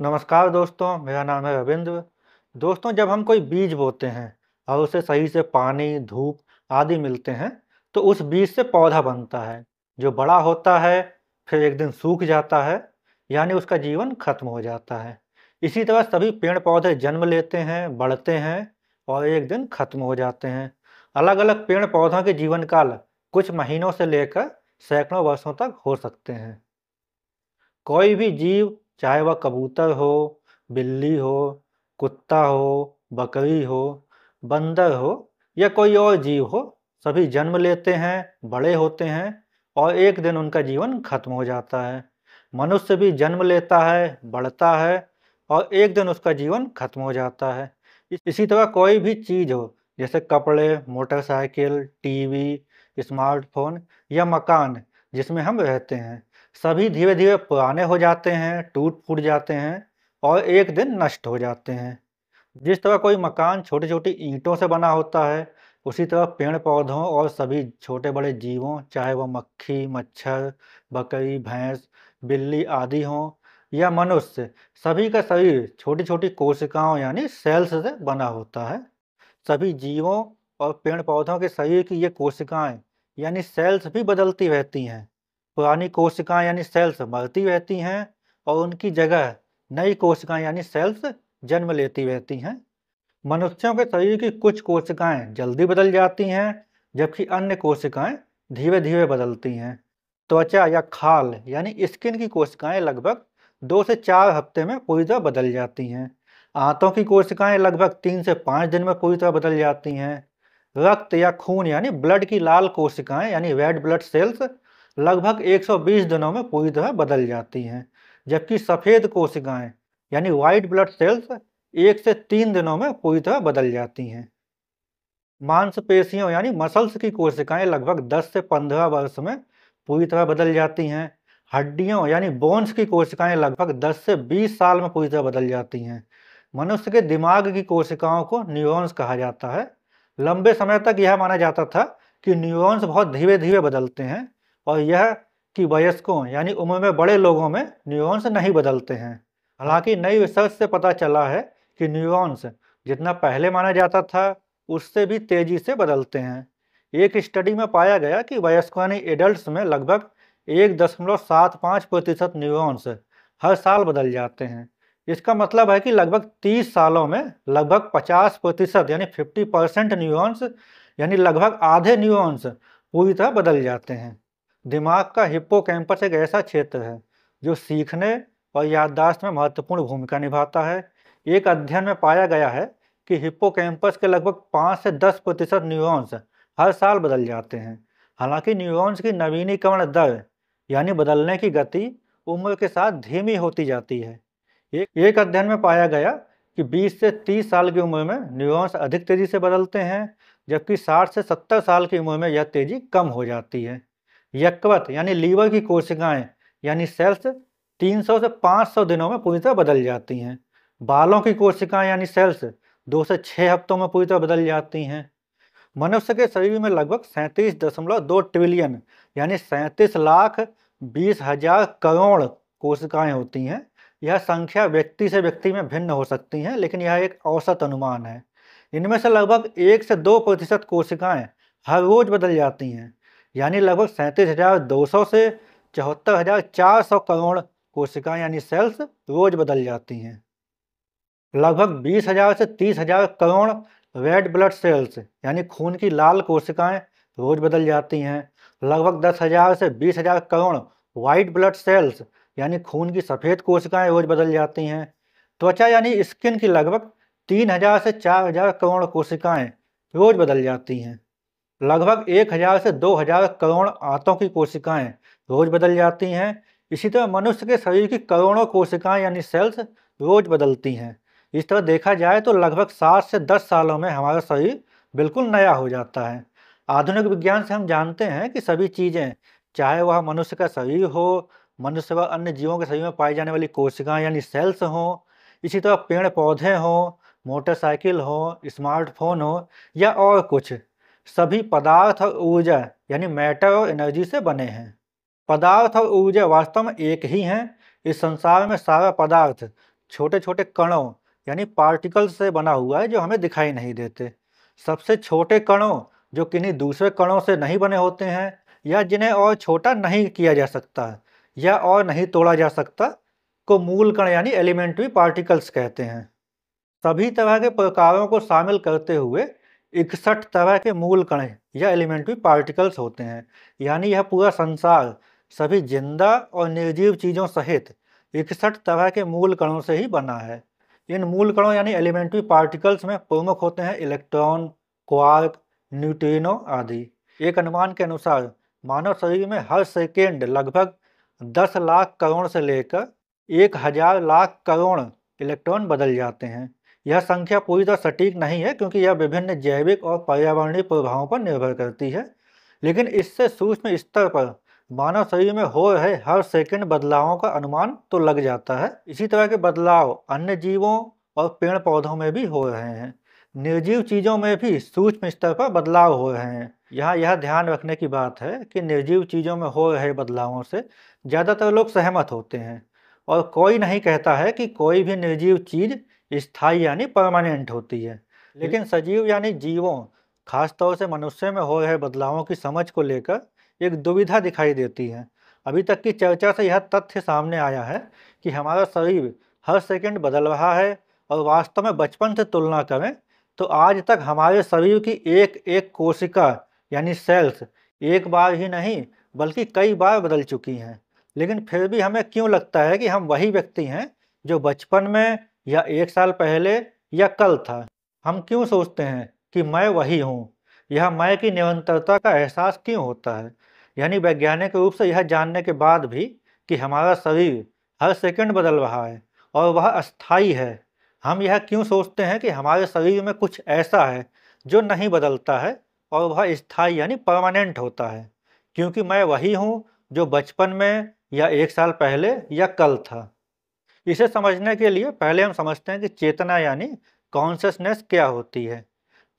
नमस्कार दोस्तों, मेरा नाम है रविंद्र। दोस्तों, जब हम कोई बीज बोते हैं और उसे सही से पानी, धूप आदि मिलते हैं, तो उस बीज से पौधा बनता है, जो बड़ा होता है, फिर एक दिन सूख जाता है, यानी उसका जीवन खत्म हो जाता है। इसी तरह सभी पेड़-पौधे जन्म लेते हैं, बढ़ते हैं और एक दिन खत्म हो जाते हैं। अलग-अलग पेड़-पौधों के जीवन काल कुछ महीनों से लेकर सैकड़ों वर्षों तक हो सकते हैं। कोई भी जीव, चाहे वह कबूतर हो, बिल्ली हो, कुत्ता हो, बकरी हो, बंदर हो या कोई और जीव हो, सभी जन्म लेते हैं, बड़े होते हैं और एक दिन उनका जीवन खत्म हो जाता है। मनुष्य भी जन्म लेता है, बढ़ता है और एक दिन उसका जीवन खत्म हो जाता है। इसी तरह कोई भी चीज़ हो, जैसे कपड़े, मोटरसाइकिल, टीवी, स्मार्टफ़ोन या मकान जिसमें हम रहते हैं, सभी धीरे-धीरे पुराने हो जाते हैं, टूट-फूट जाते हैं और एक दिन नष्ट हो जाते हैं। जिस तरह कोई मकान छोटी-छोटी ईंटों से बना होता है, उसी तरह पेड़-पौधों और सभी छोटे-बड़े जीवों, चाहे वह मक्खी, मच्छर, बकरी, भैंस, बिल्ली आदि हों या मनुष्य, सभी का शरीर छोटी-छोटी कोशिकाओं यानी सेल्स से बना होता है। सभी जीवों और पेड़-पौधों के शरीर की ये कोशिकाएँ यानी सेल्स भी बदलती रहती हैं। पुरानी कोशिकाएँ यानी सेल्स मरती रहती हैं और उनकी जगह नई कोशिकाएँ यानी सेल्स जन्म लेती रहती हैं। मनुष्यों के शरीर की कुछ कोशिकाएँ जल्दी बदल जाती हैं, जबकि अन्य कोशिकाएँ धीरे-धीरे बदलती हैं। त्वचा या खाल यानी स्किन की कोशिकाएँ लगभग 2 से 4 हफ्ते में पूरी तरह बदल जाती हैं। आंतों की कोशिकाएँ लगभग 3 से 5 दिन में पूरी तरह बदल जाती हैं। रक्त या खून यानी ब्लड की लाल कोशिकाएँ यानी रेड ब्लड सेल्स लगभग 120 दिनों में पूरी तरह बदल जाती हैं, जबकि सफ़ेद कोशिकाएँ यानी व्हाइट ब्लड सेल्स 1 से 3 दिनों में पूरी तरह बदल जाती हैं। मांसपेशियों यानी मसल्स की कोशिकाएं लगभग 10 से 15 वर्ष में पूरी तरह बदल जाती हैं। हड्डियों यानी बोन्स की कोशिकाएं लगभग 10 से 20 साल में पूरी तरह बदल जाती हैं। मनुष्य के दिमाग की कोशिकाओं को न्यूरॉन्स कहा जाता है। लंबे समय तक यह माना जाता था कि न्यूरॉन्स बहुत धीरे-धीरे बदलते हैं और यह कि वयस्कों यानी उम्र में बड़े लोगों में न्यूरॉन्स नहीं बदलते हैं। हालांकि नई रिसर्च से पता चला है कि न्यूरॉन्स जितना पहले माना जाता था उससे भी तेजी से बदलते हैं। एक स्टडी में पाया गया कि वयस्कों यानी एडल्ट्स में लगभग 1.75% न्यूरॉन्स हर साल बदल जाते हैं। इसका मतलब है कि लगभग 30 सालों में लगभग 50% यानी 50% न्यूरॉन्स यानी लगभग आधे न्यूरॉन्स पूरी तरह बदल जाते हैं। दिमाग का हिप्पोकैम्पस एक ऐसा क्षेत्र है जो सीखने और याददाश्त में महत्वपूर्ण भूमिका निभाता है। एक अध्ययन में पाया गया है कि हिप्पोकैम्पस के लगभग 5 से 10% न्यूरॉन्स हर साल बदल जाते हैं। हालांकि न्यूरॉन्स की नवीनीकरण दर यानी बदलने की गति उम्र के साथ धीमी होती जाती है। एक अध्ययन में पाया गया कि 20 से 30 साल की उम्र में न्यूरॉन्स अधिक तेजी से बदलते हैं, जबकि 60 से 70 साल की उम्र में यह तेजी कम हो जाती है। यकृत यानी लीवर की कोशिकाएं यानी सेल्स 300 से 500 दिनों में पूरी तरह बदल जाती हैं। बालों की कोशिकाएं यानी सेल्स 2 से 6 हफ्तों में पूरी तरह बदल जाती हैं। मनुष्य के शरीर में लगभग 37.2 ट्रिलियन यानी 37 लाख 20 हजार करोड़ कोशिकाएं होती हैं। यह संख्या व्यक्ति से व्यक्ति में भिन्न हो सकती है, लेकिन यह एक औसत अनुमान है। इनमें से लगभग 1 से 2% कोशिकाएं हर रोज बदल जाती हैं, यानी लगभग 37,200 से 74,400 करोड़ कोशिकाएं यानी सेल्स रोज बदल जाती हैं। लगभग 20,000 से 30,000 करोड़ रेड ब्लड सेल्स यानी खून की लाल कोशिकाएं रोज बदल जाती हैं। लगभग 10,000 से 20,000 करोड़ व्हाइट ब्लड सेल्स यानी खून की सफ़ेद कोशिकाएं रोज बदल जाती हैं। त्वचा यानी स्किन की लगभग 3,000 से 4,000 करोड़ कोशिकाएं रोज बदल जाती हैं। लगभग 1,000 से 2,000 करोड़ आंतों की कोशिकाएं रोज बदल जाती हैं। इसी तरह मनुष्य के शरीर की करोड़ों कोशिकाएं यानी सेल्स रोज बदलती हैं। इस तरह देखा जाए तो लगभग 7 से 10 सालों में हमारा शरीर बिल्कुल नया हो जाता है। आधुनिक विज्ञान से हम जानते हैं कि सभी चीज़ें, चाहे वह मनुष्य का शरीर हो, मनुष्य व अन्य जीवों के शरीर में पाई जाने वाली कोशिकाएं यानी सेल्स हों, इसी तरह पेड़ पौधे हों, मोटरसाइकिल हो, स्मार्टफोन हो या और कुछ, सभी पदार्थ और ऊर्जा यानी मैटर और एनर्जी से बने हैं। पदार्थ और ऊर्जा वास्तव में एक ही हैं। इस संसार में सारा पदार्थ छोटे छोटे कणों यानी पार्टिकल्स से बना हुआ है जो हमें दिखाई नहीं देते। सबसे छोटे कणों जो किन्हीं दूसरे कणों से नहीं बने होते हैं या जिन्हें और छोटा नहीं किया जा सकता या और नहीं तोड़ा जा सकता को मूल कण यानी एलिमेंट्री पार्टिकल्स कहते हैं। सभी तरह के प्रकारों को शामिल करते हुए 61 तरह के मूल कण या एलिमेंट्री पार्टिकल्स होते हैं। यानी यह पूरा संसार सभी जिंदा और निर्जीव चीज़ों सहित 61 तरह के मूल कणों से ही बना है। इन मूल कणों यानी एलिमेंट्री पार्टिकल्स में प्रमुख होते हैं इलेक्ट्रॉन, क्वार्क, न्यूट्रिनो आदि। एक अनुमान के अनुसार मानव शरीर में हर सेकेंड लगभग 10 लाख करोड़ से लेकर 1000 लाख करोड़ इलेक्ट्रॉन बदल जाते हैं। यह संख्या पूरी तरह सटीक नहीं है क्योंकि यह विभिन्न जैविक और पर्यावरणीय प्रभावों पर निर्भर करती है, लेकिन इससे सूक्ष्म स्तर पर मानव शरीर में हो रहे हर सेकंड बदलावों का अनुमान तो लग जाता है। इसी तरह के बदलाव अन्य जीवों और पेड़ पौधों में भी हो रहे हैं। निर्जीव चीज़ों में भी सूक्ष्म स्तर पर बदलाव हो रहे हैं। यहाँ यह ध्यान रखने की बात है कि निर्जीव चीज़ों में हो रहे बदलावों से ज़्यादातर लोग सहमत होते हैं और कोई नहीं कहता है कि कोई भी निर्जीव चीज़ स्थायी यानी परमानेंट होती है। लेकिन सजीव यानी जीवों, खासतौर से मनुष्य में हो रहे बदलावों की समझ को लेकर एक दुविधा दिखाई देती है। अभी तक की चर्चा से यह तथ्य सामने आया है कि हमारा शरीर हर सेकंड बदल रहा है और वास्तव में बचपन से तुलना करें तो आज तक हमारे शरीर की एक एक कोशिका यानी सेल्स एक बार ही नहीं बल्कि कई बार बदल चुकी हैं। लेकिन फिर भी हमें क्यों लगता है कि हम वही व्यक्ति हैं जो बचपन में या 1 साल पहले या कल था? हम क्यों सोचते हैं कि मैं वही हूँ? यह मैं की निरंतरता का एहसास क्यों होता है? यानी वैज्ञानिक रूप से यह जानने के बाद भी कि हमारा शरीर हर सेकंड बदल रहा है और वह अस्थायी है, हम यह क्यों सोचते हैं कि हमारे शरीर में कुछ ऐसा है जो नहीं बदलता है और वह स्थायी यानी परमानेंट होता है? क्योंकि मैं वही हूँ जो बचपन में या 1 साल पहले या कल था। इसे समझने के लिए पहले हम समझते हैं कि चेतना यानी कॉन्शसनेस क्या होती है।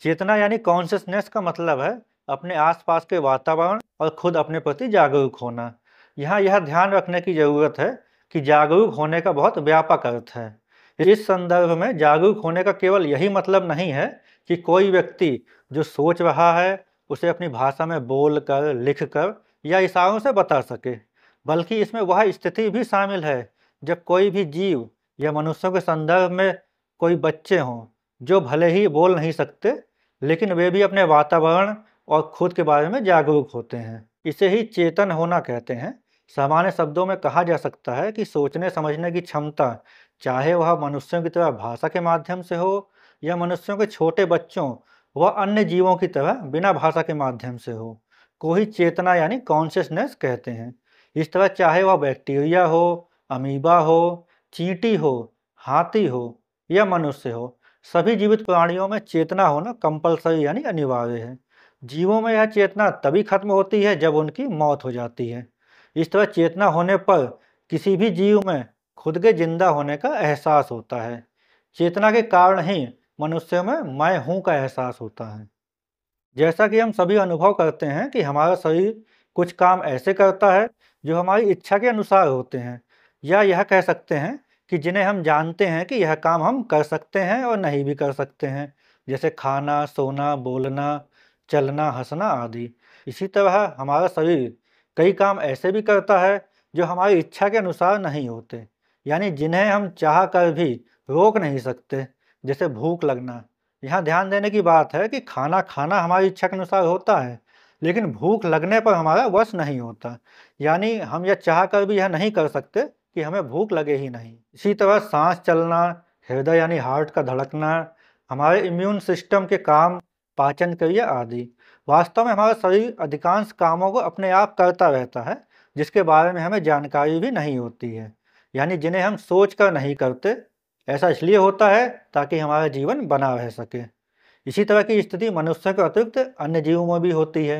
चेतना यानी कॉन्शसनेस का मतलब है अपने आसपास के वातावरण और खुद अपने प्रति जागरूक होना। यहाँ यह ध्यान रखने की ज़रूरत है कि जागरूक होने का बहुत व्यापक अर्थ है। इस संदर्भ में जागरूक होने का केवल यही मतलब नहीं है कि कोई व्यक्ति जो सोच रहा है उसे अपनी भाषा में बोलकर, लिखकर या इशारों से बता सके, बल्कि इसमें वह स्थिति भी शामिल है जब कोई भी जीव या मनुष्यों के संदर्भ में कोई बच्चे हों जो भले ही बोल नहीं सकते लेकिन वे भी अपने वातावरण और खुद के बारे में जागरूक होते हैं। इसे ही चेतन होना कहते हैं। सामान्य शब्दों में कहा जा सकता है कि सोचने समझने की क्षमता, चाहे वह मनुष्यों की तरह भाषा के माध्यम से हो या मनुष्यों के छोटे बच्चों व अन्य जीवों की तरह बिना भाषा के माध्यम से हो, को ही चेतना यानी कॉन्शियसनेस कहते हैं। इस तरह चाहे वह बैक्टीरिया हो, अमीबा हो, चींटी हो, हाथी हो या मनुष्य हो, सभी जीवित प्राणियों में चेतना होना कंपलसरी यानी अनिवार्य है। जीवों में यह चेतना तभी खत्म होती है जब उनकी मौत हो जाती है। इस तरह चेतना होने पर किसी भी जीव में खुद के जिंदा होने का एहसास होता है। चेतना के कारण ही मनुष्यों में मैं हूँ का एहसास होता है। जैसा कि हम सभी अनुभव करते हैं कि हमारा शरीर कुछ काम ऐसे करता है जो हमारी इच्छा के अनुसार होते हैं, या यह कह सकते हैं कि जिन्हें हम जानते हैं कि यह काम हम कर सकते हैं और नहीं भी कर सकते हैं, जैसे खाना, सोना, बोलना, चलना, हंसना आदि। इसी तरह हमारा शरीर कई काम ऐसे भी करता है जो हमारी इच्छा के अनुसार नहीं होते, यानी जिन्हें हम चाह कर भी रोक नहीं सकते, जैसे भूख लगना। यहाँ ध्यान देने की बात है कि खाना खाना हमारी इच्छा के अनुसार होता है, लेकिन भूख लगने पर हमारा वश नहीं होता, यानी हम यह चाह कर भी यह नहीं कर सकते कि हमें भूख लगे ही नहीं। इसी तरह सांस चलना, हृदय यानी हार्ट का धड़कना, हमारे इम्यून सिस्टम के काम, पाचन क्रिया आदि। वास्तव में हमारा शरीर अधिकांश कामों को अपने आप करता रहता है, जिसके बारे में हमें जानकारी भी नहीं होती है, यानी जिन्हें हम सोच कर नहीं करते। ऐसा इसलिए होता है ताकि हमारा जीवन बना रह सके। इसी तरह की स्थिति मनुष्य के अतिरिक्त अन्य जीवों में भी होती है।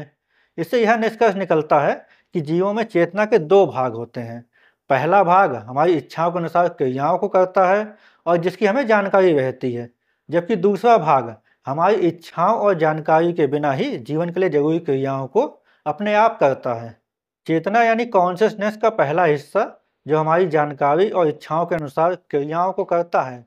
इससे यह निष्कर्ष निकलता है कि जीवों में चेतना के 2 भाग होते हैं। पहला भाग हमारी इच्छाओं के अनुसार क्रियाओं को करता है और जिसकी हमें जानकारी रहती है, जबकि दूसरा भाग हमारी इच्छाओं और जानकारी के बिना ही जीवन के लिए जरूरी क्रियाओं को अपने आप करता है। चेतना यानी कॉन्शियसनेस का पहला हिस्सा जो हमारी जानकारी और इच्छाओं के अनुसार क्रियाओं को करता है।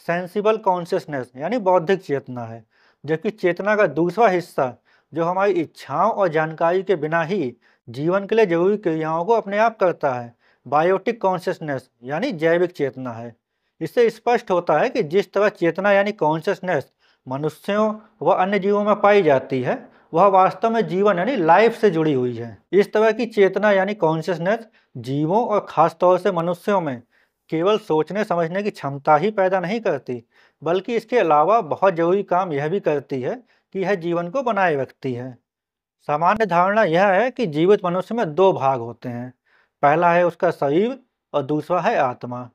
सेंसिबल कॉन्शियसनेस यानी बौद्धिक चेतना है। जबकि चेतना का दूसरा हिस्सा जो हमारी इच्छाओं और जानकारी के बिना ही जीवन के लिए जरूरी क्रियाओं को अपने आप करता है, बायोटिक कॉन्शियसनेस यानी जैविक चेतना है। इससे स्पष्ट होता है कि जिस तरह चेतना यानी कॉन्शियसनेस मनुष्यों व अन्य जीवों में पाई जाती है, वह वास्तव में जीवन यानी लाइफ से जुड़ी हुई है। इस तरह की चेतना यानी कॉन्शियसनेस जीवों और खास तौर से मनुष्यों में केवल सोचने समझने की क्षमता ही पैदा नहीं करती, बल्कि इसके अलावा बहुत जरूरी काम यह भी करती है कि यह जीवन को बनाए रखती है। सामान्य धारणा यह है कि जीवित मनुष्य में दो भाग होते हैं। पहला है उसका शरीर और दूसरा है आत्मा।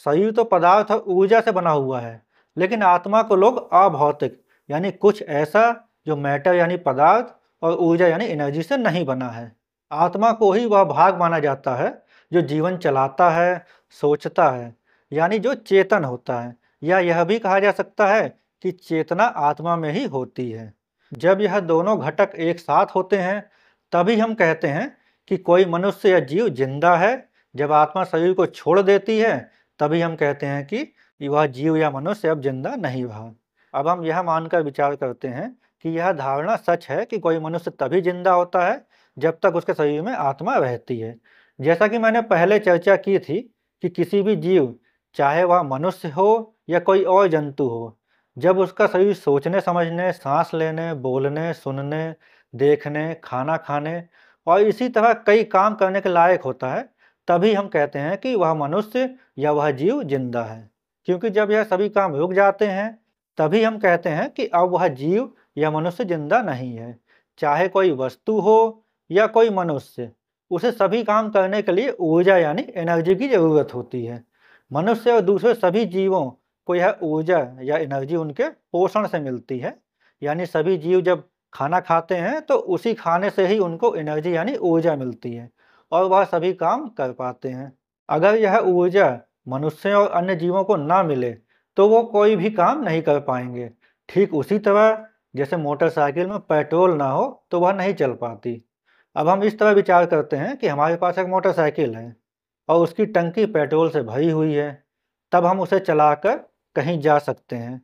शरीर तो पदार्थ और ऊर्जा से बना हुआ है, लेकिन आत्मा को लोग अभौतिक यानी कुछ ऐसा जो मैटर यानी पदार्थ और ऊर्जा यानी एनर्जी से नहीं बना है। आत्मा को ही वह भाग माना जाता है जो जीवन चलाता है, सोचता है, यानी जो चेतन होता है, या यह भी कहा जा सकता है कि चेतना आत्मा में ही होती है। जब यह दोनों घटक एक साथ होते हैं, तभी हम कहते हैं कि कोई मनुष्य या जीव जिंदा है। जब आत्मा शरीर को छोड़ देती है, तभी हम कहते हैं कि वह जीव या मनुष्य अब जिंदा नहीं रहा। अब हम यह मानकर विचार करते हैं कि यह धारणा सच है कि कोई मनुष्य तभी जिंदा होता है जब तक उसके शरीर में आत्मा रहती है। जैसा कि मैंने पहले चर्चा की थी कि किसी भी जीव, चाहे वह मनुष्य हो या कोई और जंतु हो, जब उसका शरीर सोचने समझने, सांस लेने, बोलने, सुनने, देखने, खाना खाने और इसी तरह कई काम करने के लायक होता है, तभी हम कहते हैं कि वह मनुष्य या वह जीव जिंदा है। क्योंकि जब यह सभी काम रुक जाते हैं, तभी हम कहते हैं कि अब वह जीव या मनुष्य जिंदा नहीं है। चाहे कोई वस्तु हो या कोई मनुष्य, उसे सभी काम करने के लिए ऊर्जा यानी एनर्जी की जरूरत होती है। मनुष्य और दूसरे सभी जीवों को यह ऊर्जा या एनर्जी उनके पोषण से मिलती है। यानी सभी जीव जब खाना खाते हैं तो उसी खाने से ही उनको एनर्जी यानी ऊर्जा मिलती है और वह सभी काम कर पाते हैं। अगर यह ऊर्जा मनुष्यों और अन्य जीवों को ना मिले तो वो कोई भी काम नहीं कर पाएंगे। ठीक उसी तरह जैसे मोटरसाइकिल में पेट्रोल ना हो तो वह नहीं चल पाती। अब हम इस तरह विचार करते हैं कि हमारे पास एक मोटरसाइकिल है और उसकी टंकी पेट्रोल से भरी हुई है। तब हम उसे चलाकर कहीं जा सकते हैं।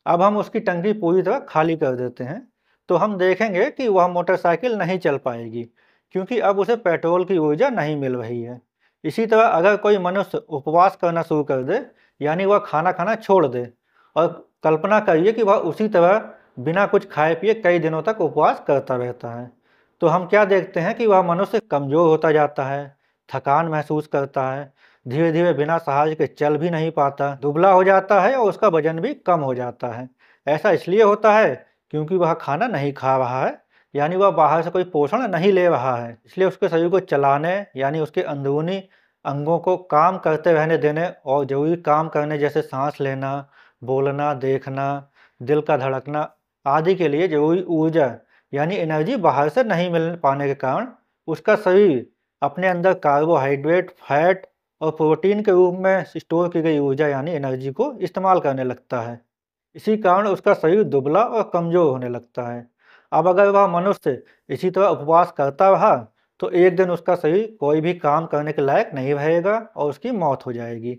अब हम उसकी टंकी पूरी तरह खाली कर देते हैं, तो हम देखेंगे कि वह मोटरसाइकिल नहीं चल पाएगी, क्योंकि अब उसे पेट्रोल की ऊर्जा नहीं मिल रही है। इसी तरह अगर कोई मनुष्य उपवास करना शुरू कर दे, यानी वह खाना खाना छोड़ दे, और कल्पना करिए कि वह उसी तरह बिना कुछ खाए पिए कई दिनों तक उपवास करता रहता है, तो हम क्या देखते हैं कि वह मनुष्य कमजोर होता जाता है, थकान महसूस करता है, धीरे धीरे बिना सहारे के चल भी नहीं पाता, दुबला हो जाता है और उसका वजन भी कम हो जाता है। ऐसा इसलिए होता है क्योंकि वह खाना नहीं खा रहा है, यानी वह बाहर से कोई पोषण नहीं ले रहा है। इसलिए उसके शरीर को चलाने यानी उसके अंदरूनी अंगों को काम करते रहने देने और जरूरी काम करने जैसे सांस लेना, बोलना, देखना, दिल का धड़कना आदि के लिए जरूरी ऊर्जा यानी एनर्जी बाहर से नहीं मिल पाने के कारण उसका शरीर अपने अंदर कार्बोहाइड्रेट, फैट और प्रोटीन के रूप में स्टोर की गई ऊर्जा यानी एनर्जी को इस्तेमाल करने लगता है। इसी कारण उसका शरीर दुबला और कमजोर होने लगता है। अब अगर वह मनुष्य इसी तरह उपवास करता रहा तो एक दिन उसका शरीर कोई भी काम करने के लायक नहीं रहेगा और उसकी मौत हो जाएगी।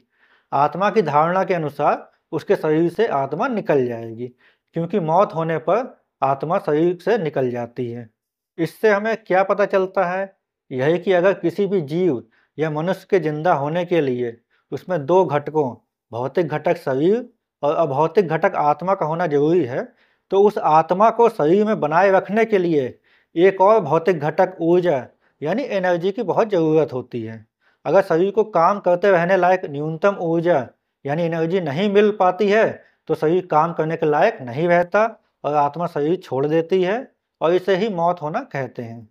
आत्मा की धारणा के अनुसार उसके शरीर से आत्मा निकल जाएगी, क्योंकि मौत होने पर आत्मा शरीर से निकल जाती है। इससे हमें क्या पता चलता है? यही कि अगर किसी भी जीव या मनुष्य के जिंदा होने के लिए उसमें दो घटकों, भौतिक घटक शरीर और अभौतिक घटक आत्मा का होना जरूरी है, तो उस आत्मा को शरीर में बनाए रखने के लिए एक और भौतिक घटक ऊर्जा यानी एनर्जी की बहुत ज़रूरत होती है। अगर शरीर को काम करते रहने लायक न्यूनतम ऊर्जा यानी एनर्जी नहीं मिल पाती है, तो शरीर काम करने के लायक नहीं रहता और आत्मा शरीर छोड़ देती है, और इसे ही मौत होना कहते हैं।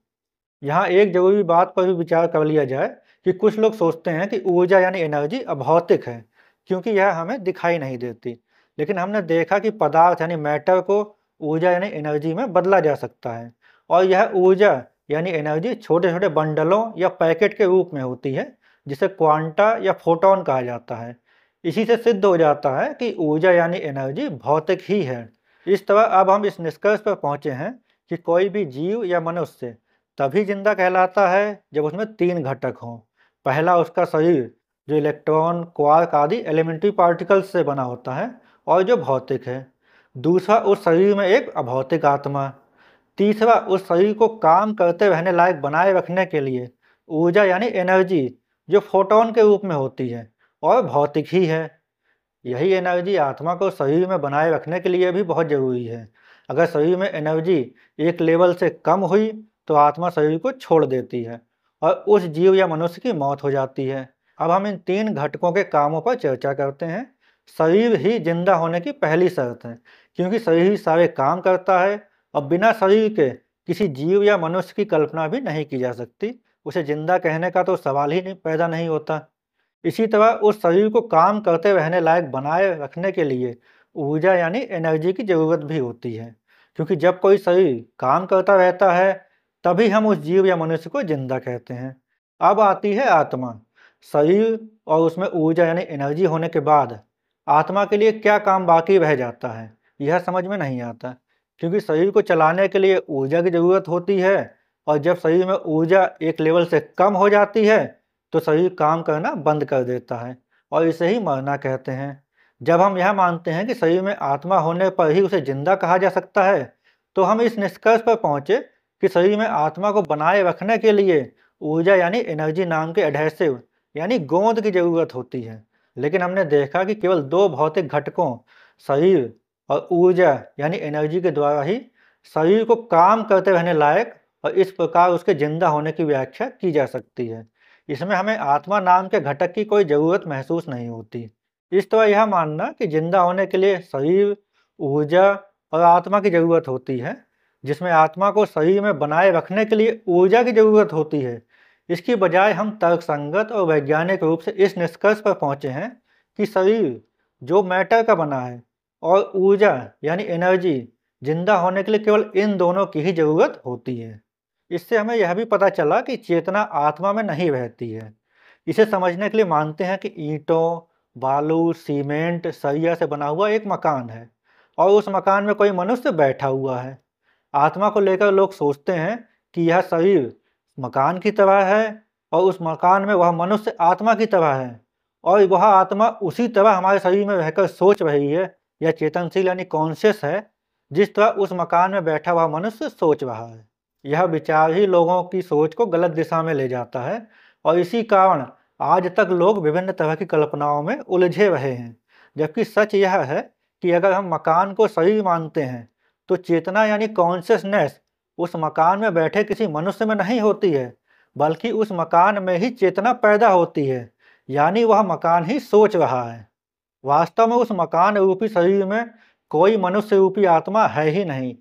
यहाँ एक जरूरी बात पर भी विचार कर लिया जाए कि कुछ लोग सोचते हैं कि ऊर्जा यानी एनर्जी अभौतिक है, क्योंकि यह हमें दिखाई नहीं देती। लेकिन हमने देखा कि पदार्थ यानी मैटर को ऊर्जा यानी एनर्जी में बदला जा सकता है, और यह ऊर्जा यानी एनर्जी छोटे छोटे बंडलों या पैकेट के रूप में होती है, जिसे क्वांटा या फोटोन कहा जाता है। इसी से सिद्ध हो जाता है कि ऊर्जा यानी एनर्जी भौतिक ही है। इस तरह अब हम इस निष्कर्ष पर पहुंचे हैं कि कोई भी जीव या मनुष्य तभी जिंदा कहलाता है जब उसमें तीन घटक हों। पहला उसका शरीर जो इलेक्ट्रॉन, क्वार्क आदि एलिमेंट्री पार्टिकल्स से बना होता है और जो भौतिक है। दूसरा, उस शरीर में एक अभौतिक आत्मा। तीसरा, उस शरीर को काम करते रहने लायक बनाए रखने के लिए ऊर्जा यानी एनर्जी जो फोटोन के रूप में होती है और भौतिक ही है। यही एनर्जी आत्मा को शरीर में बनाए रखने के लिए भी बहुत ज़रूरी है। अगर शरीर में एनर्जी एक लेवल से कम हुई तो आत्मा शरीर को छोड़ देती है और उस जीव या मनुष्य की मौत हो जाती है। अब हम इन तीन घटकों के कामों पर चर्चा करते हैं। शरीर ही जिंदा होने की पहली शर्त है, क्योंकि शरीर ही सारे काम करता है और बिना शरीर के किसी जीव या मनुष्य की कल्पना भी नहीं की जा सकती। उसे जिंदा कहने का तो सवाल ही नहीं पैदा नहीं होता। इसी तरह उस शरीर को काम करते रहने लायक बनाए रखने के लिए ऊर्जा यानी एनर्जी की ज़रूरत भी होती है, क्योंकि जब कोई शरीर काम करता रहता है तभी हम उस जीव या मनुष्य को जिंदा कहते हैं। अब आती है आत्मा। शरीर और उसमें ऊर्जा यानी एनर्जी होने के बाद आत्मा के लिए क्या काम बाकी रह जाता है, यह समझ में नहीं आता, क्योंकि शरीर को चलाने के लिए ऊर्जा की ज़रूरत होती है और जब शरीर में ऊर्जा एक लेवल से कम हो जाती है तो शरीर काम करना बंद कर देता है और इसे ही मरना कहते हैं। जब हम यह मानते हैं कि शरीर में आत्मा होने पर ही उसे जिंदा कहा जा सकता है, तो हम इस निष्कर्ष पर पहुंचे कि शरीर में आत्मा को बनाए रखने के लिए ऊर्जा यानी एनर्जी नाम के एडहेसिव यानी गोंद की जरूरत होती है। लेकिन हमने देखा कि केवल दो भौतिक घटकों शरीर और ऊर्जा यानी एनर्जी के द्वारा ही शरीर को काम करते रहने लायक और इस प्रकार उसके जिंदा होने की व्याख्या की जा सकती है। इसमें हमें आत्मा नाम के घटक की कोई ज़रूरत महसूस नहीं होती। इस तरह यह मानना कि जिंदा होने के लिए शरीर, ऊर्जा और आत्मा की ज़रूरत होती है, जिसमें आत्मा को शरीर में बनाए रखने के लिए ऊर्जा की ज़रूरत होती है, इसकी बजाय हम तर्कसंगत और वैज्ञानिक रूप से इस निष्कर्ष पर पहुँचे हैं कि शरीर जो मैटर का बना है और ऊर्जा यानी एनर्जी जिंदा होने के लिए केवल इन दोनों की ही ज़रूरत होती है। इससे हमें यह भी पता चला कि चेतना आत्मा में नहीं बहती है। इसे समझने के लिए मानते हैं कि ईंटों, बालू, सीमेंट, सरिया से बना हुआ एक मकान है और उस मकान में कोई मनुष्य बैठा हुआ है। आत्मा को लेकर लोग सोचते हैं कि यह शरीर मकान की तरह है और उस मकान में वह मनुष्य आत्मा की तरह है और वह आत्मा उसी तरह हमारे शरीर में रहकर सोच रही है या चेतनशील यानी कॉन्शियस है, जिस तरह उस मकान में बैठा हुआ मनुष्य सोच रहा है। यह विचार ही लोगों की सोच को गलत दिशा में ले जाता है और इसी कारण आज तक लोग विभिन्न तरह की कल्पनाओं में उलझे रहे हैं। जबकि सच यह है कि अगर हम मकान को शरीर मानते हैं तो चेतना यानी कॉन्शियसनेस उस मकान में बैठे किसी मनुष्य में नहीं होती है, बल्कि उस मकान में ही चेतना पैदा होती है, यानी वह मकान ही सोच रहा है। वास्तव में उस मकान रूपी शरीर में कोई मनुष्य रूपी आत्मा है ही नहीं।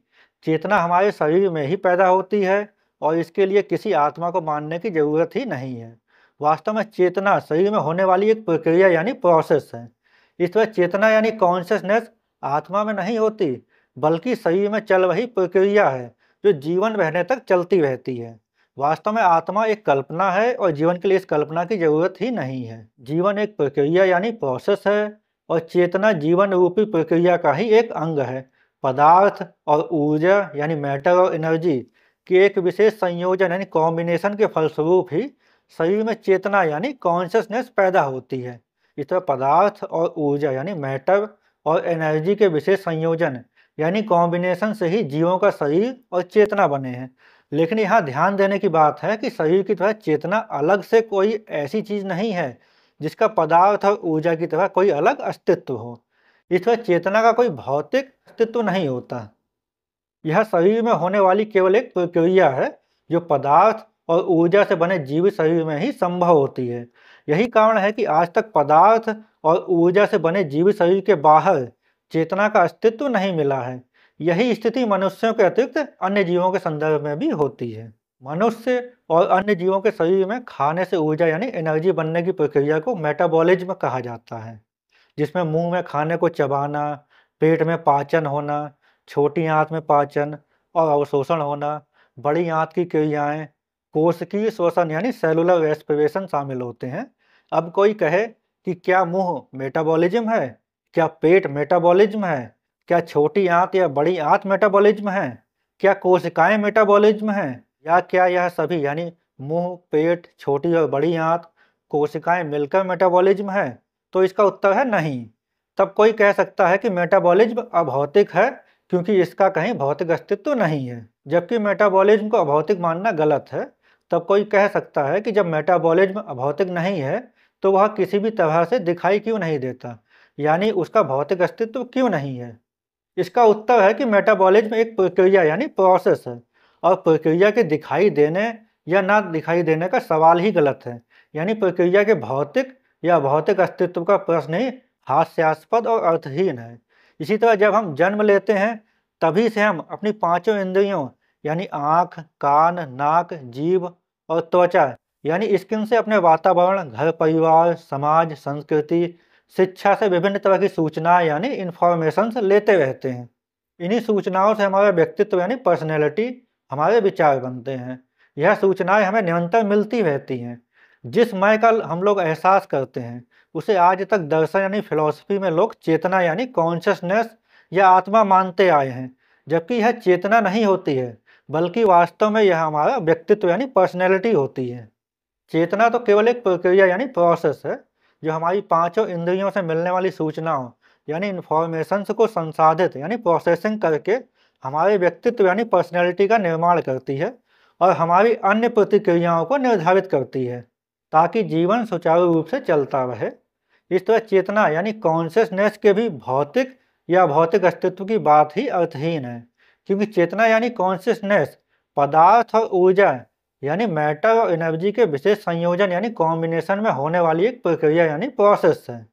चेतना हमारे शरीर में ही पैदा होती है और इसके लिए किसी आत्मा को मानने की जरूरत ही नहीं है। वास्तव में चेतना शरीर में होने वाली एक प्रक्रिया यानी प्रोसेस है। इस तरह चेतना यानी कॉन्शियसनेस आत्मा में नहीं होती, बल्कि शरीर में चल रही प्रक्रिया है जो जीवन रहने तक चलती रहती है। वास्तव में आत्मा एक कल्पना है और जीवन के लिए इस कल्पना की जरूरत ही नहीं है। जीवन एक प्रक्रिया यानी प्रोसेस है और चेतना जीवन रूपी प्रक्रिया का ही एक अंग है। पदार्थ और ऊर्जा यानी मैटर और एनर्जी के एक विशेष संयोजन यानी कॉम्बिनेशन के फलस्वरूप ही शरीर में चेतना यानी कॉन्शियसनेस पैदा होती है। इस तरह पदार्थ और ऊर्जा यानी मैटर और एनर्जी के विशेष संयोजन यानी कॉम्बिनेशन से ही जीवों का शरीर और चेतना बने हैं। लेकिन यहाँ ध्यान देने की बात है कि शरीर की तरह चेतना अलग से कोई ऐसी चीज़ नहीं है जिसका पदार्थ और ऊर्जा की तरह कोई अलग अस्तित्व हो। इस तरह चेतना का कोई भौतिक अस्तित्व नहीं होता। यह शरीर में होने वाली केवल एक प्रक्रिया है जो पदार्थ और ऊर्जा से बने जीवित शरीर में ही संभव होती है। यही कारण है कि आज तक पदार्थ और ऊर्जा से बने जीवित शरीर के बाहर चेतना का अस्तित्व नहीं मिला है। यही स्थिति मनुष्यों के अतिरिक्त अन्य जीवों के संदर्भ में भी होती है। मनुष्य और अन्य जीवों के शरीर में खाने से ऊर्जा यानी एनर्जी बनने की प्रक्रिया को मेटाबॉलिज्म कहा जाता है, जिसमें मुंह में खाने को चबाना, पेट में पाचन होना, छोटी आंत में पाचन और अवशोषण होना, बड़ी आंत की क्रियाएं, कोशिकीय श्वसन यानी सेलुलर रेस्पिरेशन शामिल होते हैं। अब कोई कहे कि क्या मुंह मेटाबॉलिज्म है, क्या पेट मेटाबॉलिज्म है, क्या छोटी आंत या बड़ी आंत मेटाबॉलिज्म है, क्या कोशिकाएं मेटाबॉलिज्म हैं, या क्या यह सभी यानी मुंह, पेट, छोटी और बड़ी आंत, कोशिकाएं मिलकर मेटाबॉलिज्म है? तो इसका उत्तर है नहीं। तब कोई कह सकता है कि मेटाबॉलिज्म अभौतिक है क्योंकि इसका कहीं भौतिक अस्तित्व नहीं है, जबकि मेटाबॉलिज्म को अभौतिक मानना गलत है। तब कोई कह सकता है कि जब मेटाबॉलिज्म अभौतिक नहीं है तो वह किसी भी तरह से दिखाई क्यों नहीं देता, यानी उसका भौतिक अस्तित्व क्यों नहीं है। इसका उत्तर है कि मेटाबॉलिज्म एक प्रक्रिया यानी प्रोसेस है, और प्रक्रिया के दिखाई देने या ना दिखाई देने का सवाल ही गलत है। यानी प्रक्रिया के भौतिक या भौतिक अस्तित्व का प्रश्न ही हास्यास्पद और अर्थहीन है। इसी तरह जब हम जन्म लेते हैं तभी से हम अपनी पांचों इंद्रियों यानी आँख, कान, नाक, जीभ और त्वचा यानी स्किन से अपने वातावरण, घर परिवार, समाज, संस्कृति, शिक्षा से विभिन्न तरह की सूचनाएं यानी इंफॉर्मेशन लेते रहते हैं। इन्हीं सूचनाओं से हमारा व्यक्तित्व यानी पर्सनैलिटी, हमारे विचार बनते हैं। यह सूचनाएं हमें निरंतर मिलती रहती हैं। जिस मैं का हम लोग एहसास करते हैं उसे आज तक दर्शन यानी फिलॉसफी में लोग चेतना यानी कॉन्शियसनेस या आत्मा मानते आए हैं, जबकि यह चेतना नहीं होती है, बल्कि वास्तव में यह हमारा व्यक्तित्व यानी पर्सनैलिटी होती है। चेतना तो केवल एक प्रक्रिया यानी प्रोसेस है जो हमारी पांचों इंद्रियों से मिलने वाली सूचनाओं यानी इन्फॉर्मेशंस को संसाधित यानी प्रोसेसिंग करके हमारे व्यक्तित्व यानी पर्सनैलिटी का निर्माण करती है और हमारी अन्य प्रतिक्रियाओं को निर्धारित करती है ताकि जीवन सुचारू रूप से चलता रहे। इस तरह चेतना यानी कॉन्शियसनेस के भी भौतिक या भौतिक अस्तित्व की बात ही अर्थहीन है, क्योंकि चेतना यानी कॉन्शियसनेस पदार्थ और ऊर्जा यानी मैटर और एनर्जी के विशेष संयोजन यानी कॉम्बिनेशन में होने वाली एक प्रक्रिया यानी प्रोसेस है।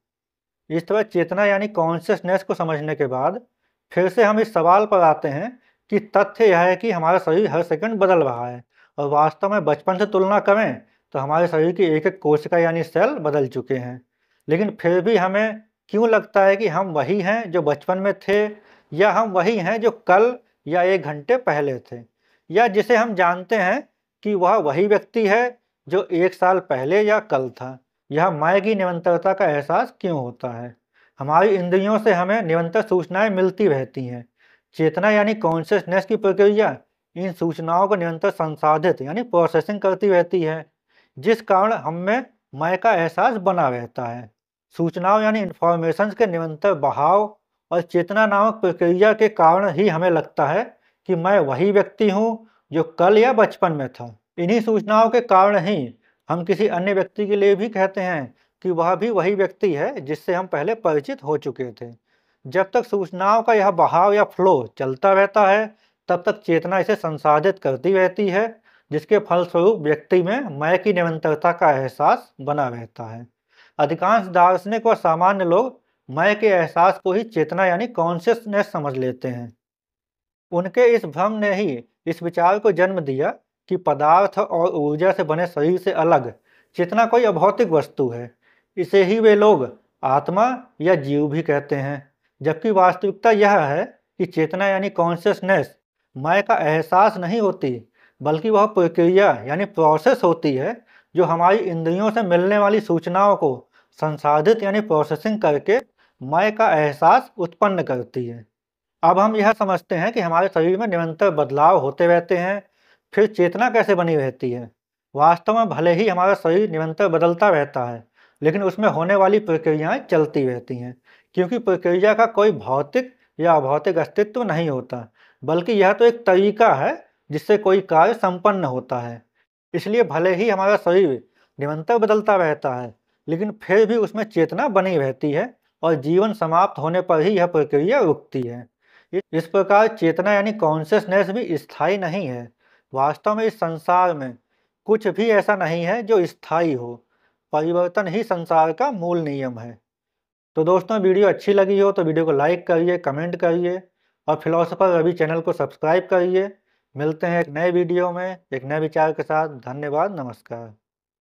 इस तरह चेतना यानी कॉन्शियसनेस को समझने के बाद फिर से हम इस सवाल पर आते हैं कि तथ्य यह है कि हमारा शरीर हर सेकंड बदल रहा है, और वास्तव में बचपन से तुलना करें तो हमारे शरीर की एक एक कोशिका यानी सेल बदल चुके हैं। लेकिन फिर भी हमें क्यों लगता है कि हम वही हैं जो बचपन में थे, या हम वही हैं जो कल या 1 घंटे पहले थे, या जिसे हम जानते हैं कि वह वही व्यक्ति है जो 1 साल पहले या कल था। यह मैं की निरंतरता का एहसास क्यों होता है? हमारी इंद्रियों से हमें निरंतर सूचनाएं मिलती रहती हैं। चेतना यानी कॉन्शियसनेस की प्रक्रिया इन सूचनाओं को निरंतर संसाधित यानी प्रोसेसिंग करती रहती है, जिस कारण हम में मैं का एहसास बना रहता है। सूचनाओं यानी इंफॉर्मेशन के निरंतर बहाव और चेतना नामक प्रक्रिया के कारण ही हमें लगता है कि मैं वही व्यक्ति हूँ जो कल या बचपन में था। इन्हीं सूचनाओं के कारण ही हम किसी अन्य व्यक्ति के लिए भी कहते हैं कि वह भी वही व्यक्ति है जिससे हम पहले परिचित हो चुके थे। जब तक सूचनाओं का यह बहाव या फ्लो चलता रहता है तब तक चेतना इसे संसाधित करती रहती है, जिसके फलस्वरूप व्यक्ति में मैं की निरंतरता का एहसास बना रहता है। अधिकांश दार्शनिक व सामान्य लोग मैं के एहसास को ही चेतना यानी कॉन्शियसनेस समझ लेते हैं। उनके इस भ्रम ने ही इस विचार को जन्म दिया कि पदार्थ और ऊर्जा से बने शरीर से अलग चेतना कोई अभौतिक वस्तु है। इसे ही वे लोग आत्मा या जीव भी कहते हैं, जबकि वास्तविकता यह है कि चेतना यानी कॉन्शियसनेस मैं का एहसास नहीं होती, बल्कि वह प्रक्रिया यानी प्रोसेस होती है जो हमारी इंद्रियों से मिलने वाली सूचनाओं को संसाधित यानी प्रोसेसिंग करके मैं का एहसास उत्पन्न करती है। अब हम यह समझते हैं कि हमारे शरीर में निरंतर बदलाव होते रहते हैं, फिर चेतना कैसे बनी रहती है? वास्तव में भले ही हमारा शरीर निरंतर बदलता रहता है, लेकिन उसमें होने वाली प्रक्रियाएं चलती रहती हैं, क्योंकि प्रक्रिया का कोई भौतिक या अभौतिक अस्तित्व नहीं होता, बल्कि यह तो एक तरीका है जिससे कोई कार्य संपन्न होता है। इसलिए भले ही हमारा शरीर निरंतर बदलता रहता है, लेकिन फिर भी उसमें चेतना बनी रहती है और जीवन समाप्त होने पर ही यह प्रक्रिया रुकती है। इस प्रकार चेतना यानी कॉन्शियसनेस भी स्थायी नहीं है। वास्तव में इस संसार में कुछ भी ऐसा नहीं है जो स्थायी हो। परिवर्तन ही संसार का मूल नियम है। तो दोस्तों, वीडियो अच्छी लगी हो तो वीडियो को लाइक करिए, कमेंट करिए और फिलोसोफर रवि चैनल को सब्सक्राइब करिए। मिलते हैं एक नए वीडियो में एक नए विचार के साथ। धन्यवाद, नमस्कार।